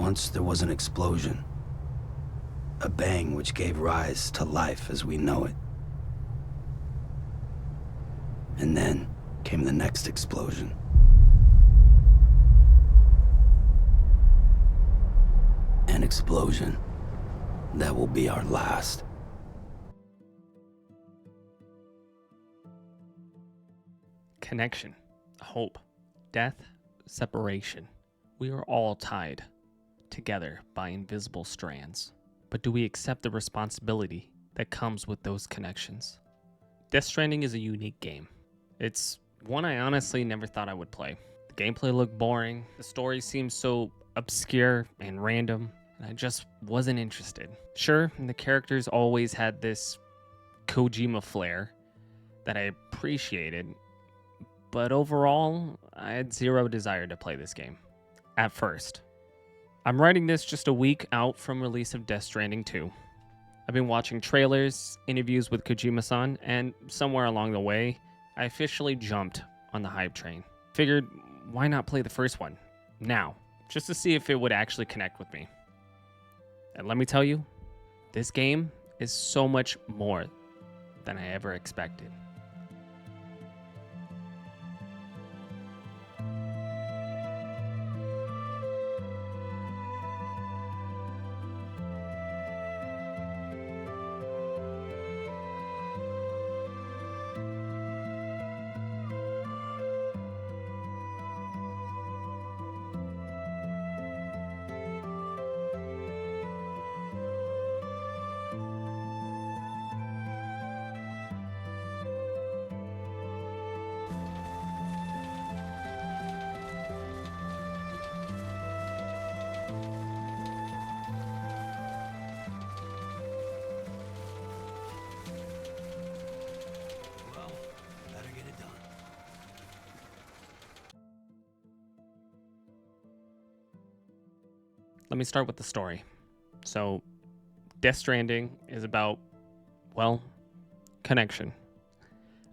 Once there was an explosion. A bang which gave rise to life as we know it. And then came the next explosion. An explosion that will be our last. Connection, hope, death, separation. We are all tied together by invisible strands. But do we accept the responsibility that comes with those connections? Death Stranding is a unique game. It's one I honestly never thought I would play. The gameplay looked boring, the story seemed so obscure and random, and I just wasn't interested. Sure, the characters always had this Kojima flair that I appreciated, but overall, I had zero desire to play this game. At first. I'm writing this just a week out from release of Death Stranding 2. I've been watching trailers, interviews with Kojima-san, and somewhere along the way, I officially jumped on the hype train. Figured, why not play the first one, now, just to see if it would actually connect with me. And let me tell you, this game is so much more than I ever expected. Let me start with the story. So, Death Stranding is about, well, connection.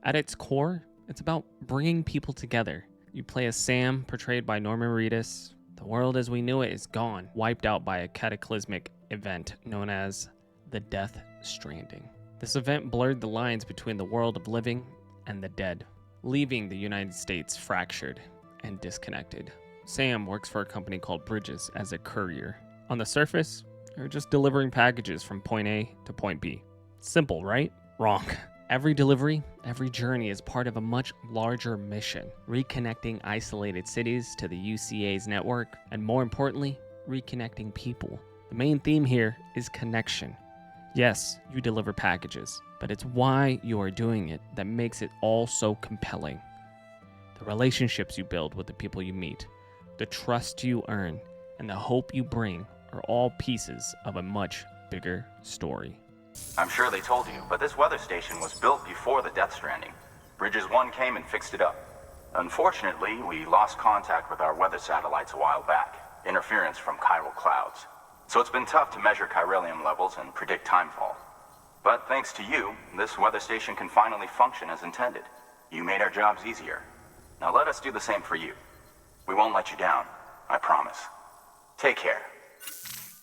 At its core, it's about bringing people together. You play as Sam, portrayed by Norman Reedus. The world as we knew it is gone, wiped out by a cataclysmic event known as the Death Stranding. This event blurred the lines between the world of living and the dead, leaving the United States fractured and disconnected. Sam works for a company called Bridges as a courier. On the surface, they're just delivering packages from point A to point B. Simple, right? Wrong. Every delivery, every journey is part of a much larger mission, reconnecting isolated cities to the UCA's network, and more importantly, reconnecting people. The main theme here is connection. Yes, you deliver packages, but it's why you are doing it that makes it all so compelling. The relationships you build with the people you meet, the trust you earn, and the hope you bring are all pieces of a much bigger story. I'm sure they told you, but this weather station was built before the Death Stranding. Bridges 1 came and fixed it up. Unfortunately, we lost contact with our weather satellites a while back. Interference from chiral clouds. So it's been tough to measure chiralium levels and predict timefall. But thanks to you, this weather station can finally function as intended. You made our jobs easier. Now let us do the same for you. We won't let you down, I promise. Take care.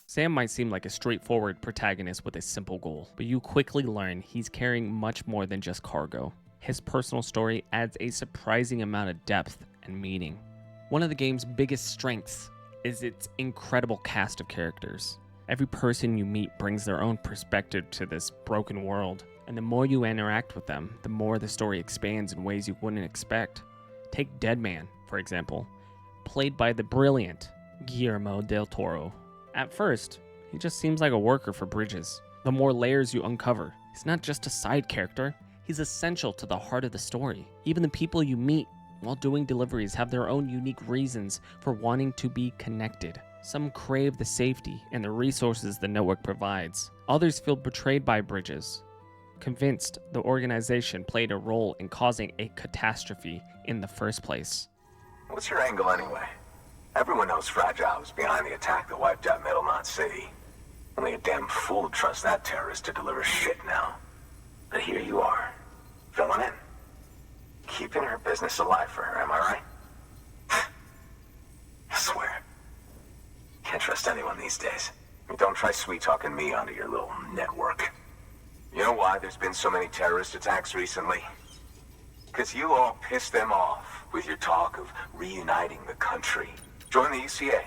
Sam might seem like a straightforward protagonist with a simple goal, but you quickly learn he's carrying much more than just cargo. His personal story adds a surprising amount of depth and meaning. One of the game's biggest strengths is its incredible cast of characters. Every person you meet brings their own perspective to this broken world, and the more you interact with them, the more the story expands in ways you wouldn't expect. Take Deadman, for example, played by the brilliant Guillermo del Toro. At first, he just seems like a worker for Bridges. The more layers you uncover, he's not just a side character, he's essential to the heart of the story. Even the people you meet while doing deliveries have their own unique reasons for wanting to be connected. Some crave the safety and the resources the network provides. Others feel betrayed by Bridges, convinced the organization played a role in causing a catastrophe in the first place. What's your angle anyway? Everyone knows Fragile was behind the attack that wiped out Middlemont City. Only a damn fool would trust that terrorist to deliver shit now. But here you are, filling in. Keeping her business alive for her, am I right? I swear. Can't trust anyone these days. Don't try sweet-talking me onto your little network. You know why there's been so many terrorist attacks recently? Because you all pissed them off with your talk of reuniting the country. Join the UCA.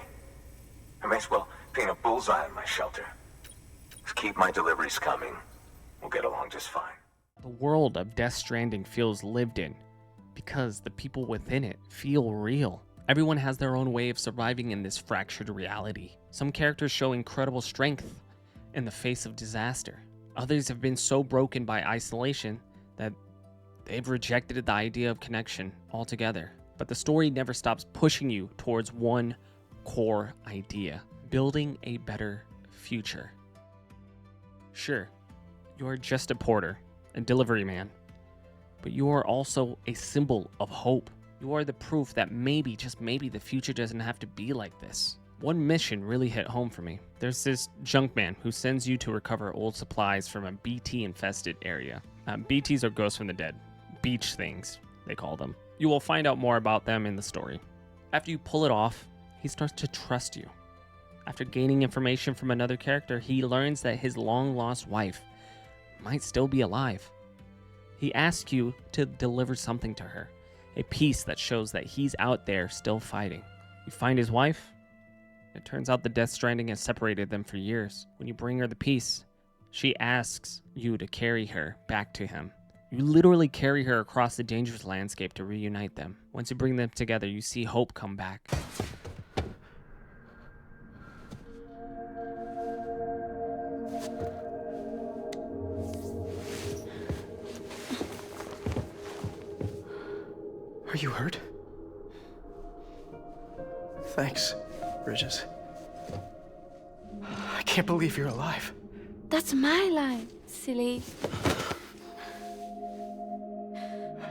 I may as well paint a bullseye on my shelter. Just keep my deliveries coming. We'll get along just fine. The world of Death Stranding feels lived in because the people within it feel real. Everyone has their own way of surviving in this fractured reality. Some characters show incredible strength in the face of disaster. Others have been so broken by isolation that they've rejected the idea of connection altogether. But the story never stops pushing you towards one core idea: building a better future. Sure, you're just a porter, a delivery man, but you are also a symbol of hope. You are the proof that maybe, just maybe, the future doesn't have to be like this. One mission really hit home for me. There's this junk man who sends you to recover old supplies from a BT-infested area. BTs are ghosts from the dead. Beach things, they call them. You will find out more about them in the story. After you pull it off, he starts to trust you. After gaining information from another character, he learns that his long-lost wife might still be alive. He asks you to deliver something to her, a piece that shows that he's out there still fighting. You find his wife. It turns out the Death Stranding has separated them for years. When you bring her the piece, she asks you to carry her back to him. You literally carry her across the dangerous landscape to reunite them. Once you bring them together, you see hope come back. Are you hurt? Thanks, Bridges. I can't believe you're alive. That's my line, silly.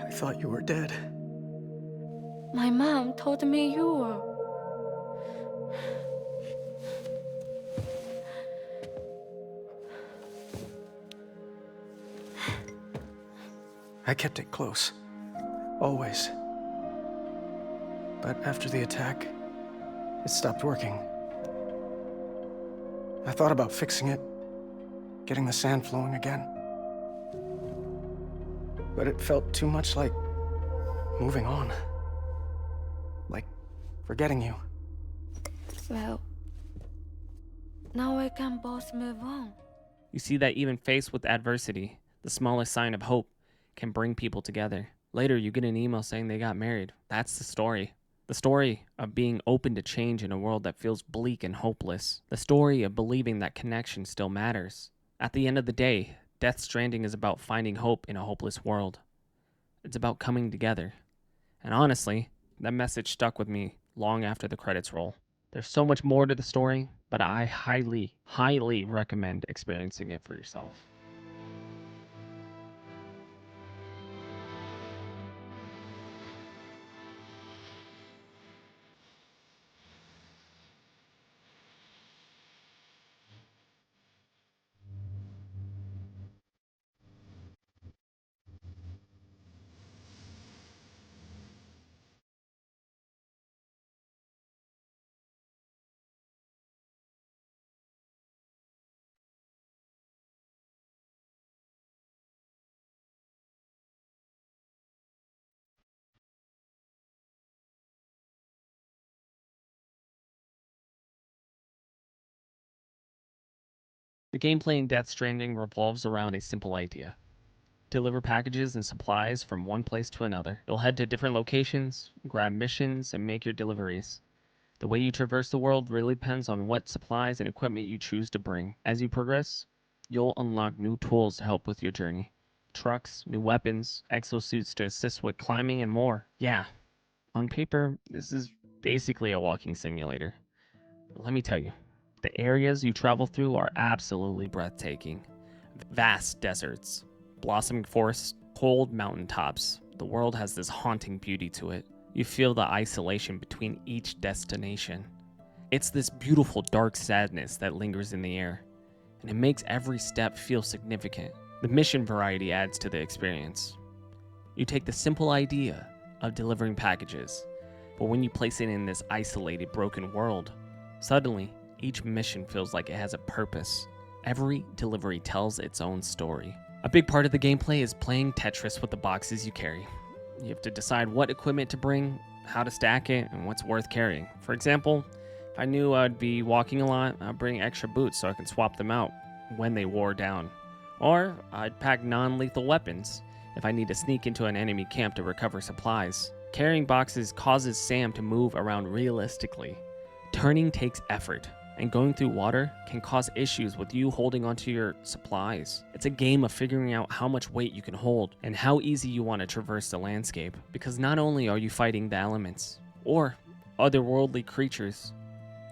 I thought you were dead. My mom told me you were. I kept it close. Always. But after the attack, it stopped working. I thought about fixing it, getting the sand flowing again. But it felt too much like moving on. Like forgetting you. Well, now we can both move on. You see that even faced with adversity, the smallest sign of hope can bring people together. Later, you get an email saying they got married. That's the story. The story of being open to change in a world that feels bleak and hopeless. The story of believing that connection still matters. At the end of the day, Death Stranding is about finding hope in a hopeless world. It's about coming together. And honestly, that message stuck with me long after the credits roll. There's so much more to the story, but I highly, highly recommend experiencing it for yourself. The gameplay in Death Stranding revolves around a simple idea. Deliver packages and supplies from one place to another. You'll head to different locations, grab missions, and make your deliveries. The way you traverse the world really depends on what supplies and equipment you choose to bring. As you progress, you'll unlock new tools to help with your journey. Trucks, new weapons, exosuits to assist with climbing, and more. Yeah, on paper, this is basically a walking simulator. But let me tell you, the areas you travel through are absolutely breathtaking. Vast deserts, blossoming forests, cold mountaintops. The world has this haunting beauty to it. You feel the isolation between each destination. It's this beautiful dark sadness that lingers in the air, and it makes every step feel significant. The mission variety adds to the experience. You take the simple idea of delivering packages, but when you place it in this isolated, broken world, suddenly Each mission feels like it has a purpose. Every delivery tells its own story. A big part of the gameplay is playing Tetris with the boxes you carry. You have to decide what equipment to bring, how to stack it, and what's worth carrying. For example, if I knew I'd be walking a lot, I'd bring extra boots so I can swap them out when they wore down. Or I'd pack non-lethal weapons if I need to sneak into an enemy camp to recover supplies. Carrying boxes causes Sam to move around realistically. Turning takes effort, and going through water can cause issues with you holding onto your supplies. It's a game of figuring out how much weight you can hold and how easy you want to traverse the landscape, because not only are you fighting the elements or otherworldly creatures,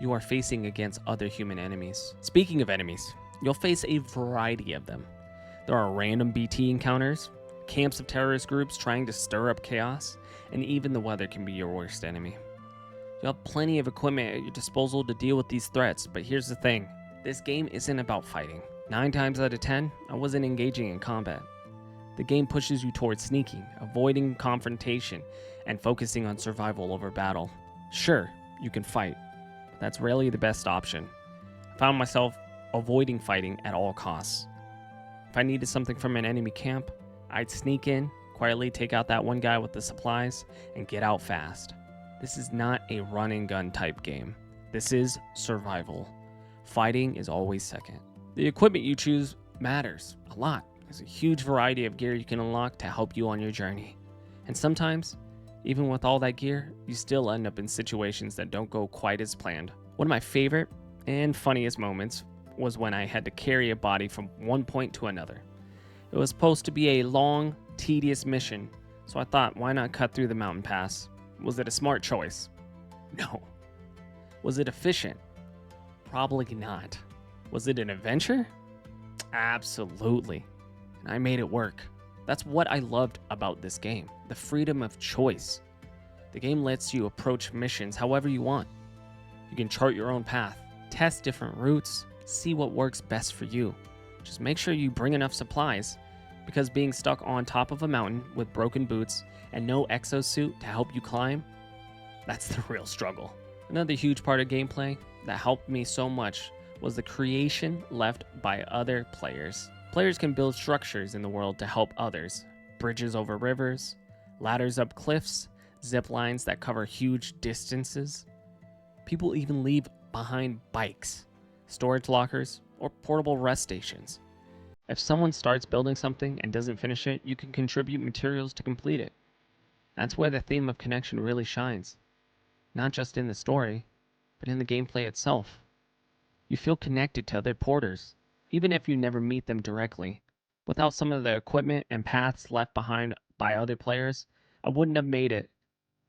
you are facing against other human enemies. Speaking of enemies, you'll face a variety of them. There are random BT encounters, camps of terrorist groups trying to stir up chaos, and even the weather can be your worst enemy. You have plenty of equipment at your disposal to deal with these threats, but here's the thing. This game isn't about fighting. 9 times out of 10, I wasn't engaging in combat. The game pushes you towards sneaking, avoiding confrontation, and focusing on survival over battle. Sure, you can fight, but that's rarely the best option. I found myself avoiding fighting at all costs. If I needed something from an enemy camp, I'd sneak in, quietly take out that one guy with the supplies, and get out fast. This is not a run and gun type game. This is survival. Fighting is always second. The equipment you choose matters a lot. There's a huge variety of gear you can unlock to help you on your journey. And sometimes, even with all that gear, you still end up in situations that don't go quite as planned. One of my favorite and funniest moments was when I had to carry a body from one point to another. It was supposed to be a long, tedious mission, so I thought, why not cut through the mountain pass? Was it a smart choice? No. Was it efficient? Probably not. Was it an adventure? Absolutely. And I made it work. That's what I loved about this game, the freedom of choice. The game lets you approach missions however you want. You can chart your own path, test different routes, see what works best for you. Just make sure you bring enough supplies, because being stuck on top of a mountain with broken boots and no exosuit to help you climb, that's the real struggle. Another huge part of gameplay that helped me so much was the creation left by other players. Players can build structures in the world to help others. Bridges over rivers, ladders up cliffs, zip lines that cover huge distances. People even leave behind bikes, storage lockers, or portable rest stations. If someone starts building something and doesn't finish it, you can contribute materials to complete it. That's where the theme of connection really shines. Not just in the story, but in the gameplay itself. You feel connected to other porters, even if you never meet them directly. Without some of the equipment and paths left behind by other players, I wouldn't have made it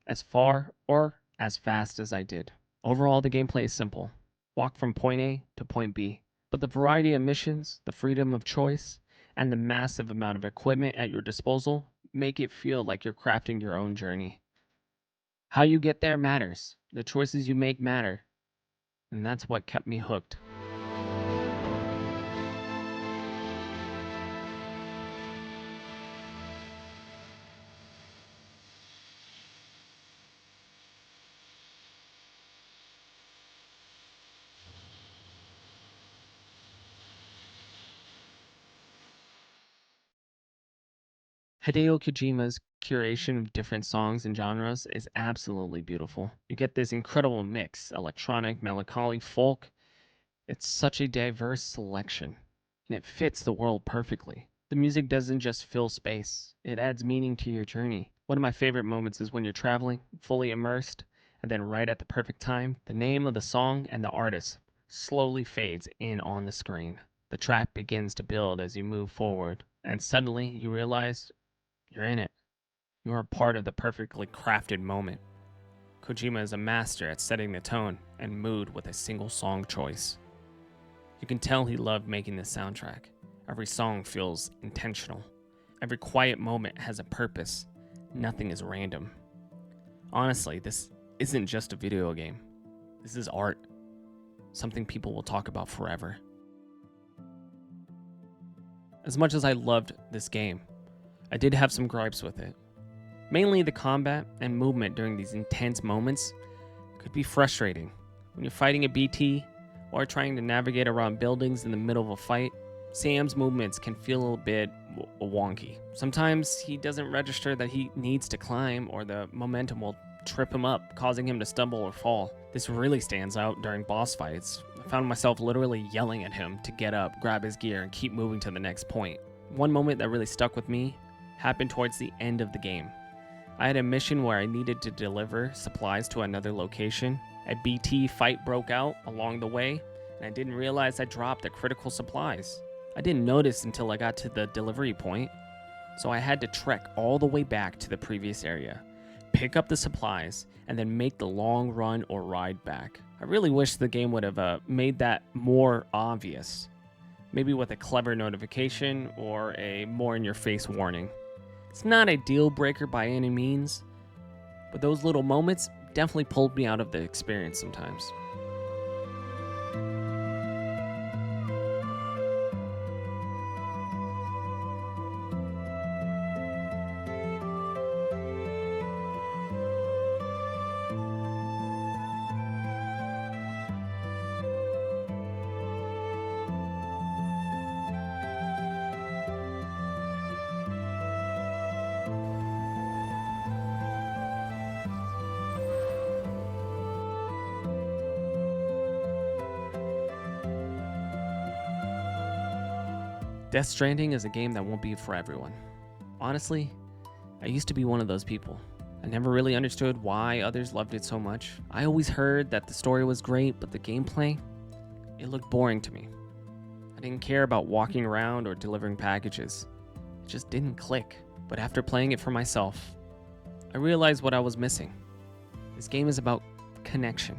as far or as fast as I did. Overall, the gameplay is simple. Walk from point A to point B. But the variety of missions, the freedom of choice, and the massive amount of equipment at your disposal make it feel like you're crafting your own journey. How you get there matters. The choices you make matter. And that's what kept me hooked. Hideo Kojima's curation of different songs and genres is absolutely beautiful. You get this incredible mix, electronic, melancholy, folk. It's such a diverse selection, and it fits the world perfectly. The music doesn't just fill space, it adds meaning to your journey. One of my favorite moments is when you're traveling, fully immersed, and then right at the perfect time, the name of the song and the artist slowly fades in on the screen. The track begins to build as you move forward, and suddenly you realize you're in it. You are part of the perfectly crafted moment. Kojima is a master at setting the tone and mood with a single song choice. You can tell he loved making this soundtrack. Every song feels intentional. Every quiet moment has a purpose. Nothing is random. Honestly, this isn't just a video game. This is art. Something people will talk about forever. As much as I loved this game, I did have some gripes with it. Mainly the combat and movement during these intense moments could be frustrating. When you're fighting a BT or trying to navigate around buildings in the middle of a fight, Sam's movements can feel a bit wonky. Sometimes he doesn't register that he needs to climb, or the momentum will trip him up, causing him to stumble or fall. This really stands out during boss fights. I found myself literally yelling at him to get up, grab his gear, and keep moving to the next point. One moment that really stuck with me happened towards the end of the game. I had a mission where I needed to deliver supplies to another location. A BT fight broke out along the way, and I didn't realize I dropped the critical supplies. I didn't notice until I got to the delivery point, so I had to trek all the way back to the previous area, pick up the supplies, and then make the long run or ride back. I really wish the game would have made that more obvious, maybe with a clever notification or a more in-your-face warning. It's not a deal breaker by any means, but those little moments definitely pulled me out of the experience sometimes. Death Stranding is a game that won't be for everyone. Honestly, I used to be one of those people. I never really understood why others loved it so much. I always heard that the story was great, but the gameplay, it looked boring to me. I didn't care about walking around or delivering packages. It just didn't click. But after playing it for myself, I realized what I was missing. This game is about connection.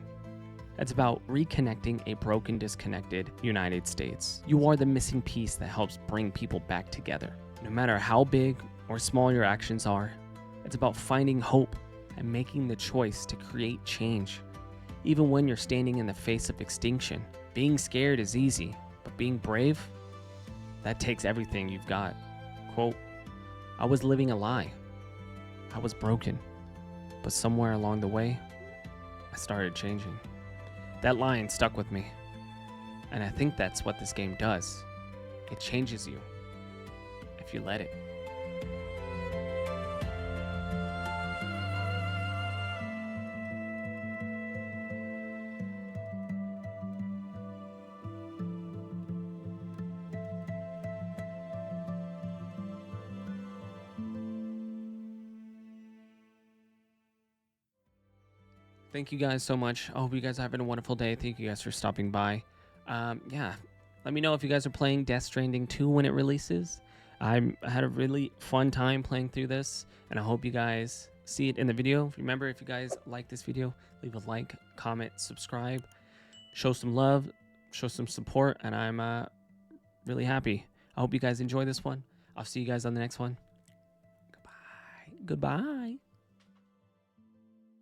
It's about reconnecting a broken, disconnected United States. You are the missing piece that helps bring people back together. No matter how big or small your actions are, it's about finding hope and making the choice to create change. Even when you're standing in the face of extinction, being scared is easy, but being brave, that takes everything you've got. Quote, I was living a lie. I was broken, but somewhere along the way, I started changing. That line stuck with me, and I think that's what this game does. It changes you, if you let it. Thank you guys so much. I hope you guys are having a wonderful day. Thank you guys for stopping by. Yeah, let me know if you guys are playing Death Stranding 2 when it releases. I had a really fun time playing through this, and I hope you guys see it in the video. Remember, if you guys like this video, leave a like, comment, subscribe, show some love, show some support, and I'm really happy. I hope you guys enjoy this one. I'll see you guys on the next one. Goodbye. Goodbye.